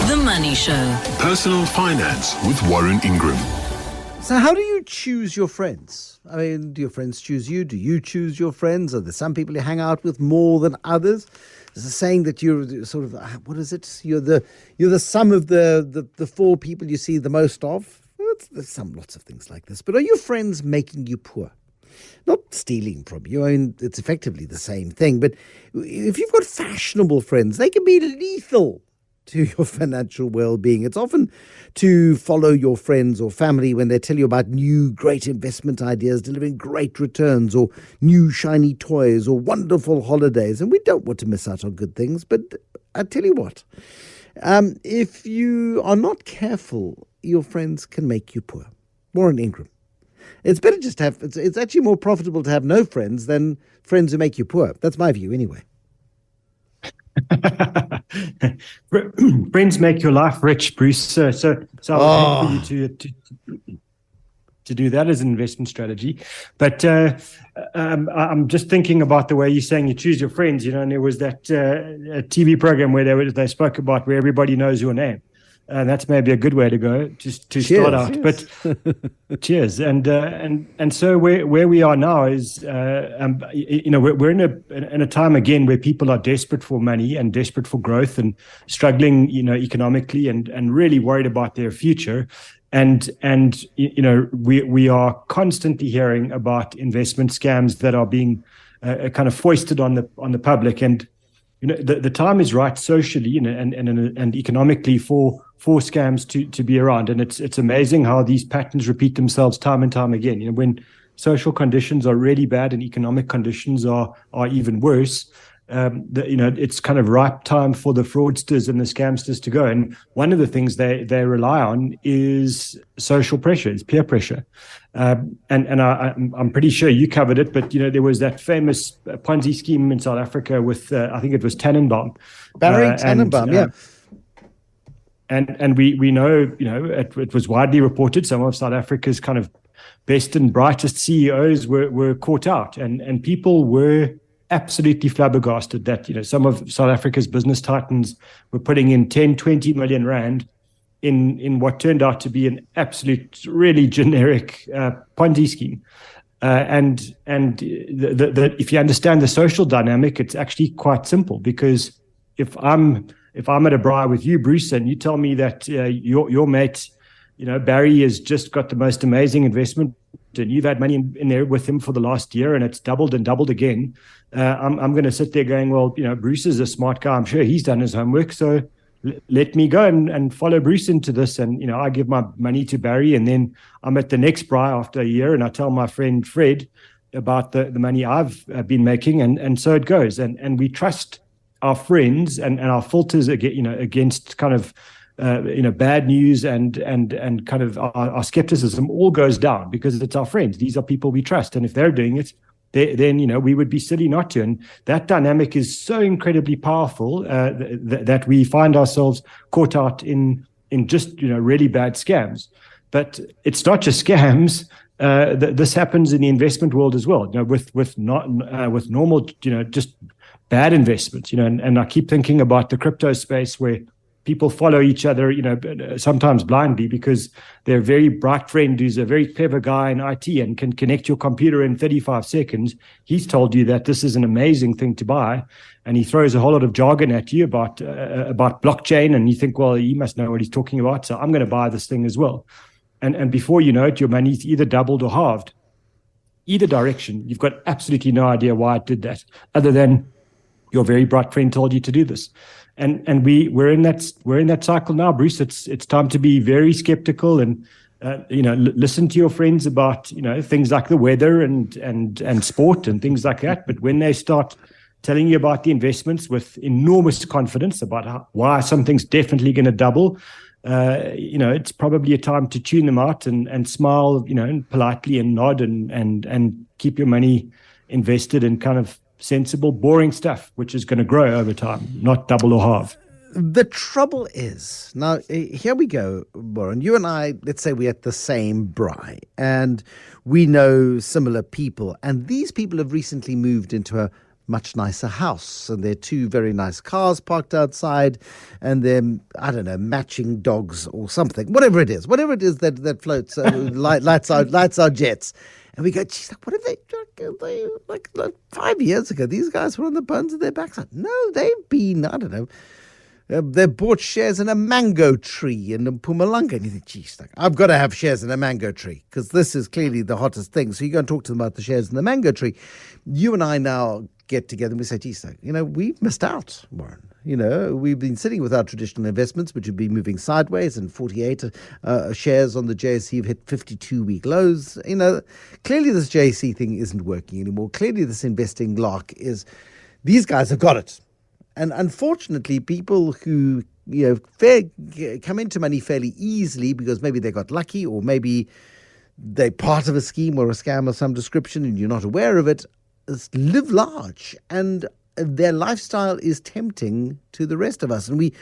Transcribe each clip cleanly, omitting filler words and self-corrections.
The Money Show. Personal Finance with Warren Ingram. So how do you choose your friends? I mean, do your friends choose you? Do you choose your friends? Are there some people you hang out with more than others? There's a saying that you're sort of, what is it? You're the sum of the four people you see the most of. Well, there's lots of things like this. But are your friends making you poor? Not stealing from you. I mean, it's effectively the same thing. But if you've got fashionable friends, they can be lethal to your financial well-being. It's often to follow your friends or family when they tell you about new great investment ideas, delivering great returns, or new shiny toys, or wonderful holidays. And we don't want to miss out on good things. But I tell you what, if you are not careful, your friends can make you poor. Warren Ingram. It's better just to have, it's actually more profitable to have no friends than friends who make you poor. That's my view anyway. Friends make your life rich, Bruce. So I would hate for you to do that as an investment strategy. But I'm just thinking about the way you're saying you choose your friends. You know, and there was that TV program where they spoke about where everybody knows your name. And that's maybe a good way to go to start out. Yes. But cheers. And so where we are now is, we're in a time again where people are desperate for money and desperate for growth and struggling, economically and really worried about their future. And we are constantly hearing about investment scams that are being kind of foisted on the public. And the time is right socially and economically for scams to be around. And it's amazing how these patterns repeat themselves time and time again. When social conditions are really bad and economic conditions are even worse, it's kind of ripe time for the fraudsters and the scamsters to go. And one of the things they rely on is social pressure, is peer pressure. And I'm pretty sure you covered it, but there was that famous Ponzi scheme in South Africa with I think it was Tannenbaum. Barry Tannenbaum, yeah. And we know, it was widely reported. Some of South Africa's kind of best and brightest CEOs were caught out, and people were absolutely flabbergasted that some of South Africa's business titans were putting in 10, 20 million rand in what turned out to be an absolute, really generic Ponzi scheme. And if you understand the social dynamic, it's actually quite simple, because if I'm at a braai with you, Bruce, and you tell me that your mate, Barry, has just got the most amazing investment, and you've had money in there with him for the last year, and it's doubled and doubled again, I'm going to sit there going, well, Bruce is a smart guy. I'm sure he's done his homework, so let me go and follow Bruce into this. And, I give my money to Barry, and then I'm at the next braai after a year, and I tell my friend Fred about the money I've been making, and so it goes. And we trust our friends and our filters against kind of bad news and kind of our skepticism all goes down, because it's our friends. These are people we trust, and if they're doing it, then we would be silly not to. And that dynamic is so incredibly powerful that we find ourselves caught out in just really bad scams. But it's not just scams. This happens in the investment world as well. With normal just bad investments, and I keep thinking about the crypto space where people follow each other, sometimes blindly, because they're a very bright friend who's a very clever guy in IT and can connect your computer in 35 seconds. He's told you that this is an amazing thing to buy, and he throws a whole lot of jargon at you about blockchain, and you think, well, he must know what he's talking about, so I'm going to buy this thing as well. And before you know it, your money's either doubled or halved. Either direction, you've got absolutely no idea why it did that, other than your very bright friend told you to do this. And we're in that cycle now, Bruce. It's time to be very skeptical and listen to your friends about things like the weather and sport and things like that. But when they start telling you about the investments with enormous confidence about why something's definitely going to double, it's probably a time to tune them out and smile, politely and nod and keep your money invested in kind of sensible, boring stuff, which is going to grow over time, not double or halve. The trouble is, now, here we go, Warren. You and I, let's say we're at the same braai, and we know similar people, and these people have recently moved into a much nicer house, and there are two very nice cars parked outside, and then I don't know, matching dogs or something, whatever it is that floats, lights our jets. And we go, geez, what have they like 5 years ago? These guys were on the bones of their backside. No, they've been, I don't know. They've bought shares in a mango tree in Mpumalanga. And you think, geez, I've got to have shares in a mango tree because this is clearly the hottest thing. So you go and talk to them about the shares in the mango tree. You and I now get together and we say, geez, we've missed out, Warren. We've been sitting with our traditional investments, which have been moving sideways, and 48 shares on the JSE have hit 52-week lows. Clearly this JSE thing isn't working anymore. Clearly this investing lark these guys have got it. And unfortunately, people who come into money fairly easily because maybe they got lucky or maybe they're part of a scheme or a scam of some description and you're not aware of it, live large. And their lifestyle is tempting to the rest of us. And we,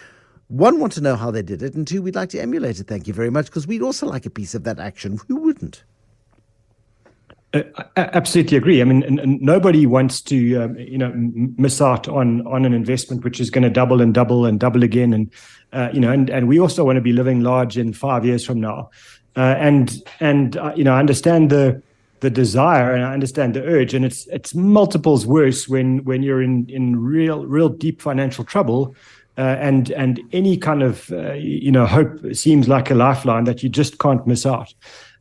one, want to know how they did it. And two, we'd like to emulate it. Thank you very much, because we'd also like a piece of that action. Who wouldn't? I absolutely agree. I mean, and nobody wants to, miss out on an investment which is going to double and double and double again. And we also want to be living large in 5 years from now. I understand the desire and I understand the urge, and it's multiples worse when you're in real deep financial trouble. And any kind of, hope seems like a lifeline that you just can't miss out.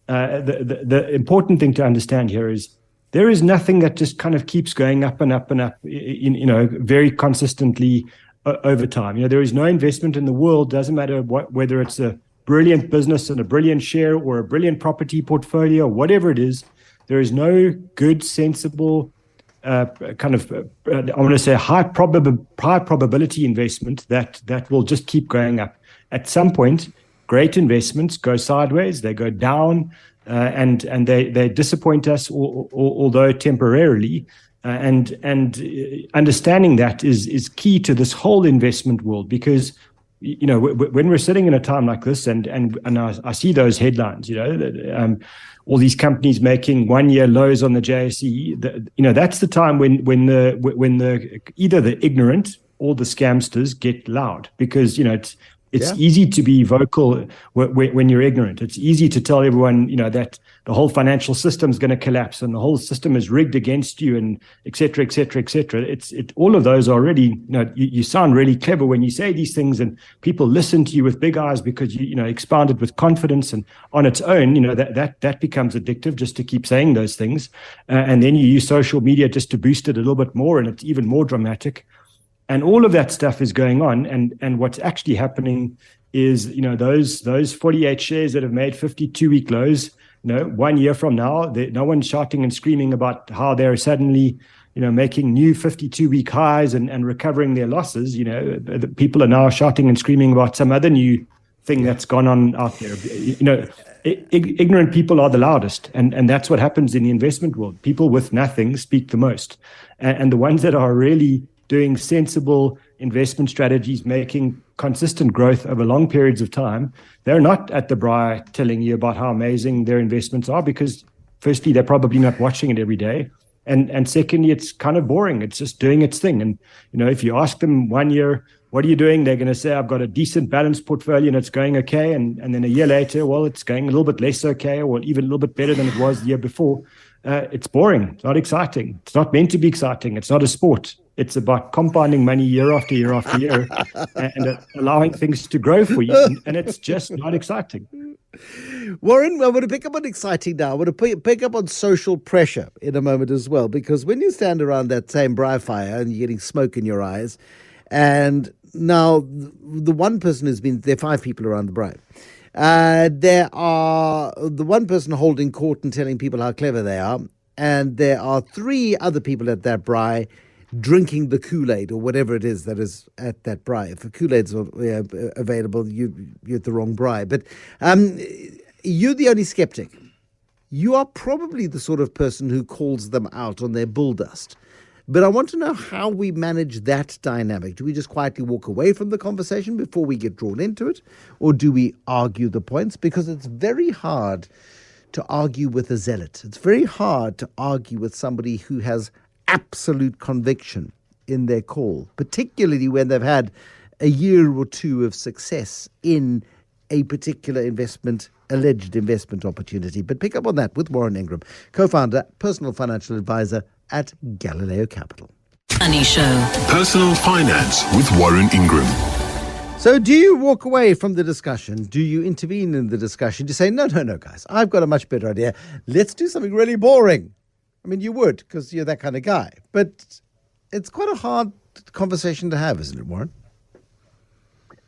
The important thing to understand here is there is nothing that just kind of keeps going up and up and up, very consistently over time. There is no investment in the world, doesn't matter whether it's a brilliant business and a brilliant share or a brilliant property portfolio, whatever it is, there is no good, sensible, I want to say high probability investment that will just keep going up. At some point, great investments go sideways, they go down, and they disappoint us, although temporarily. And understanding that is key to this whole investment world, because when we're sitting in a time like this, and I see those headlines, all these companies making 1 year lows on the JSE. That's the time when the either the ignorant or the scamsters get loud, because it's easy to be vocal when you're ignorant. It's easy to tell everyone, that the whole financial system is going to collapse and the whole system is rigged against you, and et cetera, et cetera, et cetera. All of those are already, you sound really clever when you say these things, and people listen to you with big eyes because you expounded with confidence, and on its own, that becomes addictive just to keep saying those things. And then you use social media just to boost it a little bit more, and it's even more dramatic. And all of that stuff is going on, and what's actually happening is, those 48 shares that have made 52-week lows, 1 year from now, no one's shouting and screaming about how they're suddenly, making new 52-week highs and recovering their losses. The people are now shouting and screaming about some other new thing that's gone on out there. Ignorant people are the loudest, and that's what happens in the investment world. People with nothing speak the most, and the ones that are really doing sensible investment strategies, making consistent growth over long periods of time, they're not at the braai telling you about how amazing their investments are, because firstly, they're probably not watching it every day. And secondly, it's kind of boring. It's just doing its thing. And, if you ask them 1 year, what are you doing? They're going to say, I've got a decent balanced portfolio and it's going okay. And then a year later, well, it's going a little bit less okay, or even a little bit better than it was the year before. It's boring. It's not exciting. It's not meant to be exciting. It's not a sport. It's about compounding money year after year after year and allowing things to grow for you. And it's just not exciting. Warren, I want to pick up on exciting now. I want to pick up on social pressure in a moment as well, because when you stand around that same braai fire and you're getting smoke in your eyes, and now the one person there are 5 people around the braai. There are the one person holding court and telling people how clever they are, and there are 3 other people at that braai drinking the Kool-Aid or whatever it is that is at that braai. If the Kool-Aid's available, you're at the wrong braai. But you're the only skeptic. You are probably the sort of person who calls them out on their bull dust. But I want to know how we manage that dynamic. Do we just quietly walk away from the conversation before we get drawn into it? Or do we argue the points? Because it's very hard to argue with a zealot. It's very hard to argue with somebody who has absolute conviction in their call, particularly when they've had a year or two of success in a particular alleged investment opportunity. But pick up on that with Warren Ingram, co-founder, personal financial advisor at Galileo Capital. Money Show. Personal Finance with Warren Ingram. So do you walk away from the discussion? Do you intervene in the discussion? Do you say, no, guys, I've got a much better idea. Let's do something really boring. I mean, you would, because you're that kind of guy. But it's quite a hard conversation to have, isn't it, Warren?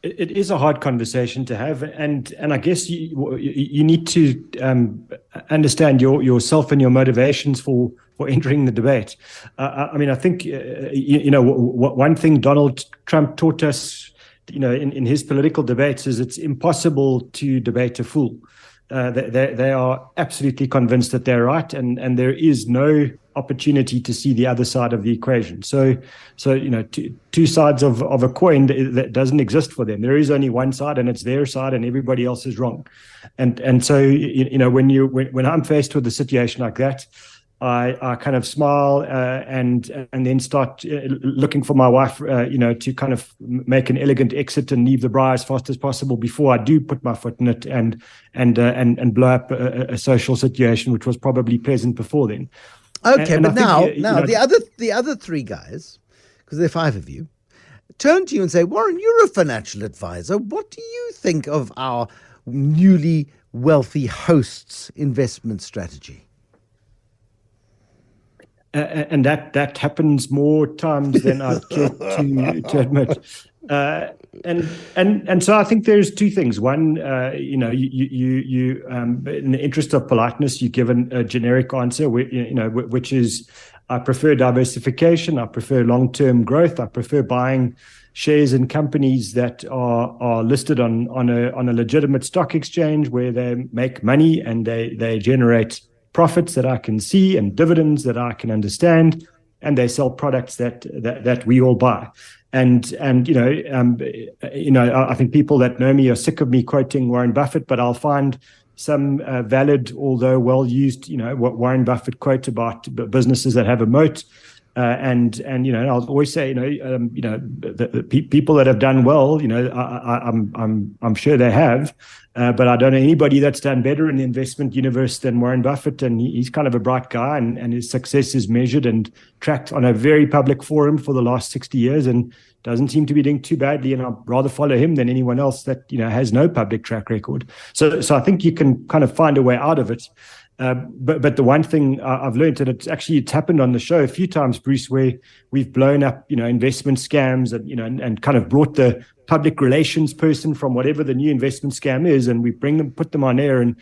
It is a hard conversation to have, and I guess you need to understand yourself and your motivations for entering the debate. I mean, I think one thing Donald Trump taught us, in his political debates, is it's impossible to debate a fool. They are absolutely convinced that they're right, and there is no opportunity to see the other side of the equation. So two sides of a coin that doesn't exist for them. There is only one side, and it's their side, and everybody else is wrong. And so when I'm faced with a situation like that, I kind of smile and then start looking for my wife, to kind of make an elegant exit and leave the bar as fast as possible before I do put my foot in it and blow up a social situation which was probably pleasant before then. Okay, but now the other three guys, because there are five of you, turn to you and say, Warren, you're a financial advisor. What do you think of our newly wealthy host's investment strategy? And that happens more times than I care to admit. And so I think there's two things. One, you in the interest of politeness, you give a generic answer, which is, I prefer diversification, I prefer long-term growth, I prefer buying shares in companies that are listed on a legitimate stock exchange where they make money and they generate profits that I can see and dividends that I can understand, and they sell products that we all buy. And I think people that know me are sick of me quoting Warren Buffett, but I'll find some valid, although well-used, what Warren Buffett quote about businesses that have a moat. And I'll always say, the people that have done well, I'm sure they have, but I don't know anybody that's done better in the investment universe than Warren Buffett. And he's kind of a bright guy, and his success is measured and tracked on a very public forum for the last 60 years, and doesn't seem to be doing too badly. And I'd rather follow him than anyone else that has no public track record. So I think you can kind of find a way out of it. But the one thing I've learned, and it's happened on the show a few times, Bruce, where we've blown up, investment scams and kind of brought the public relations person from whatever the new investment scam is, and we put them on air, and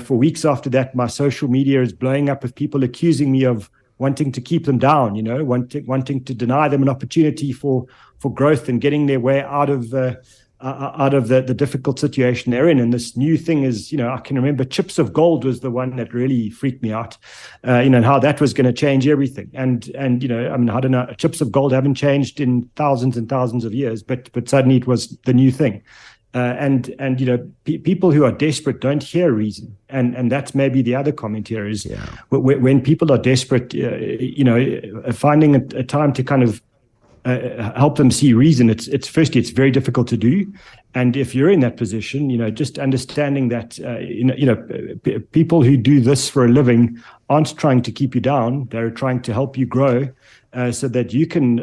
for weeks after that, my social media is blowing up with people accusing me of wanting to keep them down, wanting to deny them an opportunity for growth and getting their way out of the difficult situation they're in. And this new thing is, I can remember Chips of Gold was the one that really freaked me out, and how that was going to change everything. And I don't know, Chips of Gold haven't changed in thousands and thousands of years, but suddenly it was the new thing. People who are desperate don't hear reason, and that's maybe the other comment here is, when people are desperate, finding a time to kind of help them see reason. It's very difficult to do, and if you're in that position, just understanding that people who do this for a living aren't trying to keep you down; they're trying to help you grow, so that you can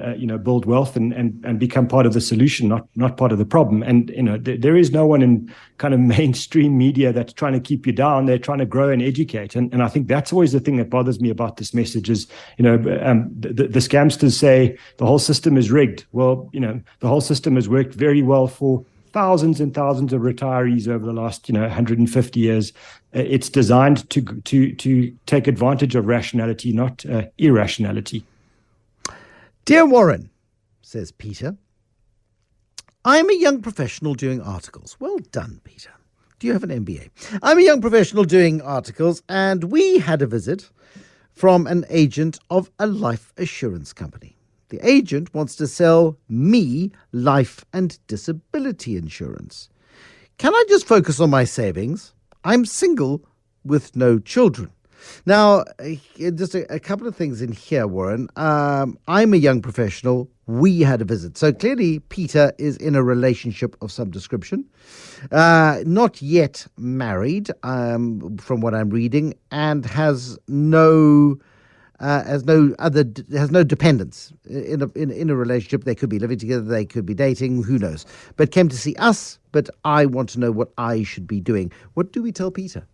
build wealth and become part of the solution, not part of the problem. And there is no one in kind of mainstream media that's trying to keep you down. They're trying to grow and educate. And I think that's always the thing that bothers me about this message is, the scamsters say the whole system is rigged. Well, the whole system has worked very well for thousands and thousands of retirees over the last 150 years. It's designed to take advantage of rationality, not irrationality. Dear Warren, says Peter, I'm a young professional doing articles. Well done, Peter. Do you have an MBA? I'm a young professional doing articles, and we had a visit from an agent of a life assurance company. The agent wants to sell me life and disability insurance. Can I just focus on my savings? I'm single with no children. Now, just a couple of things in here, Warren. I'm a young professional. We had a visit. So clearly, Peter is in a relationship of some description. Not yet married, from what I'm reading, and has no dependence in a relationship. They could be living together, they could be dating, who knows? But came to see us. But I want to know what I should be doing. What do we tell Peter?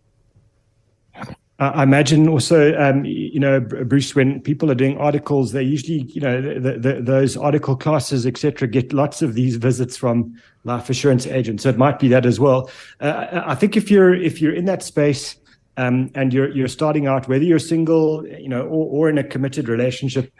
I imagine also, Bruce, when people are doing articles, they usually, those article classes, etc., get lots of these visits from life assurance agents. So it might be that as well. I think if you're in that space and you're starting out, whether you're single, or in a committed relationship,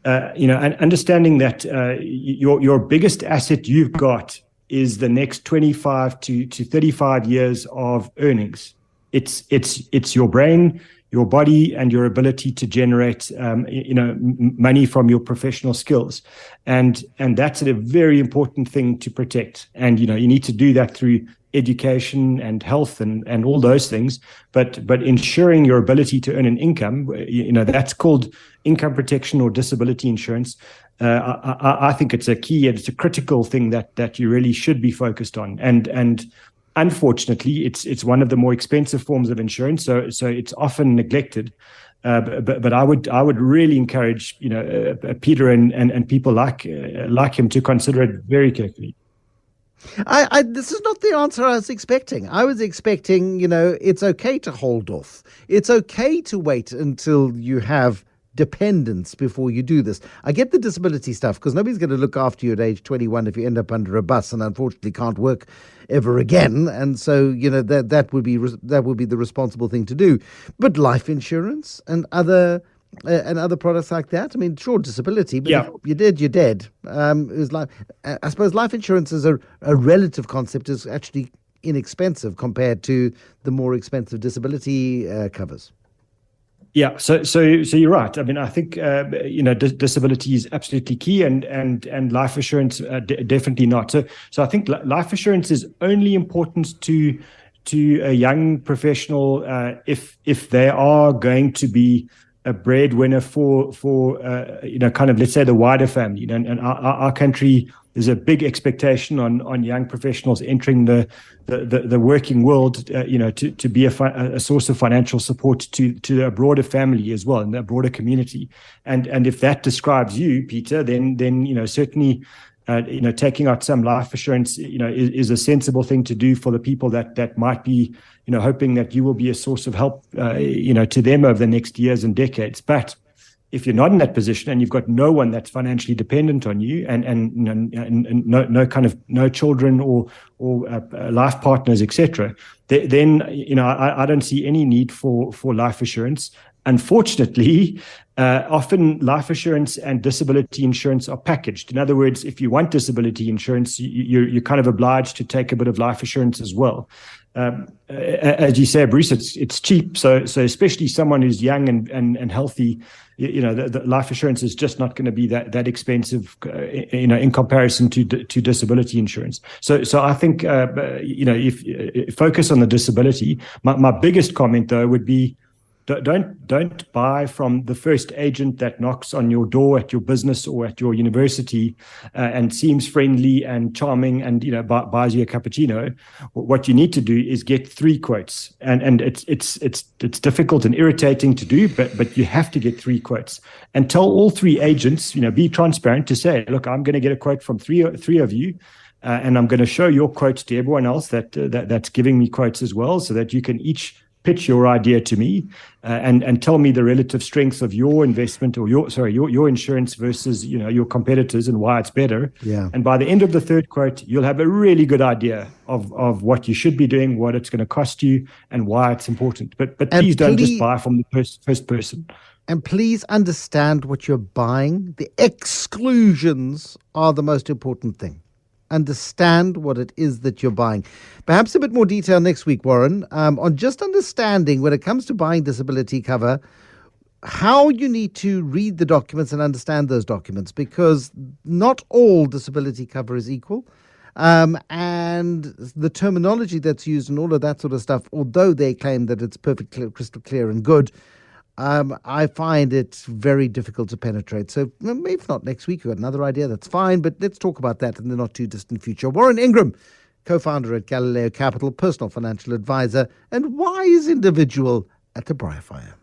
and understanding that your biggest asset you've got is the next 25 to 35 years of earnings. It's your brain, your body, and your ability to generate, money from your professional skills, and that's a very important thing to protect. And you need to do that through education and health and all those things. But ensuring your ability to earn an income, that's called income protection or disability insurance. I think it's a key and it's a critical thing that you really should be focused on. And unfortunately, it's one of the more expensive forms of insurance, so it's often neglected. But I would really encourage Peter and people like him to consider it very carefully. This is not the answer I was expecting. I was expecting, it's okay to hold off. It's okay to wait until you have dependence before you do this. I get the disability stuff because nobody's going to look after you at age 21 if you end up under a bus and unfortunately can't work ever again. And so, that would be the responsible thing to do. But life insurance and other products like that. I mean, sure, disability, but if you're dead, you're dead. I suppose life insurance as a relative concept is actually inexpensive compared to the more expensive disability covers. Yeah, so you're right. I mean, I think disability is absolutely key, and life assurance definitely not. So I think life assurance is only important to a young professional if they are going to be a breadwinner for kind of, let's say, the wider family. And our country, there's a big expectation on young professionals entering the working world, to be a source of financial support to a broader family as well, and a broader community. And if that describes you, Peter, then certainly taking out some life assurance, is a sensible thing to do for the people that might be, hoping that you will be a source of help, to them over the next years and decades. But if you're not in that position and you've got no one that's financially dependent on you, and no children or life partners, etc., then I don't see any need for life assurance. Unfortunately, often life assurance and disability insurance are packaged. In other words, if you want disability insurance, you're kind of obliged to take a bit of life assurance as well. As you say, Bruce, it's cheap. So especially someone who's young and healthy, the life assurance is just not going to be that expensive, in comparison to disability insurance. So I think, if focus on the disability. My biggest comment though would be, don't buy from the first agent that knocks on your door at your business or at your university and seems friendly and charming and buys you a cappuccino. What you need to do is get 3 quotes, and it's difficult and irritating to do, but you have to get 3 quotes and tell all 3 agents. Be transparent to say, look, I'm going to get a quote from three of you. And I'm going to show your quotes to everyone else that's giving me quotes as well, so that you can each pitch your idea to me and tell me the relative strengths of your investment or your insurance versus your competitors and why it's better. Yeah. And by the end of the 3rd quote, you'll have a really good idea of what you should be doing, what it's going to cost you, and why it's important. But please don't just buy from the first person. And please understand what you're buying. The exclusions are the most important thing. Understand what it is that you're buying. Perhaps a bit more detail next week, Warren, on just understanding when it comes to buying disability cover, how you need to read the documents and understand those documents, because not all disability cover is equal. And the terminology that's used and all of that sort of stuff, although they claim that it's perfectly crystal clear and good, I find it very difficult to penetrate. So maybe if not next week, you've got another idea, that's fine. But let's talk about that in the not too distant future. Warren Ingram, co-founder at Galileo Capital, personal financial advisor, and wise individual at the Briarfire.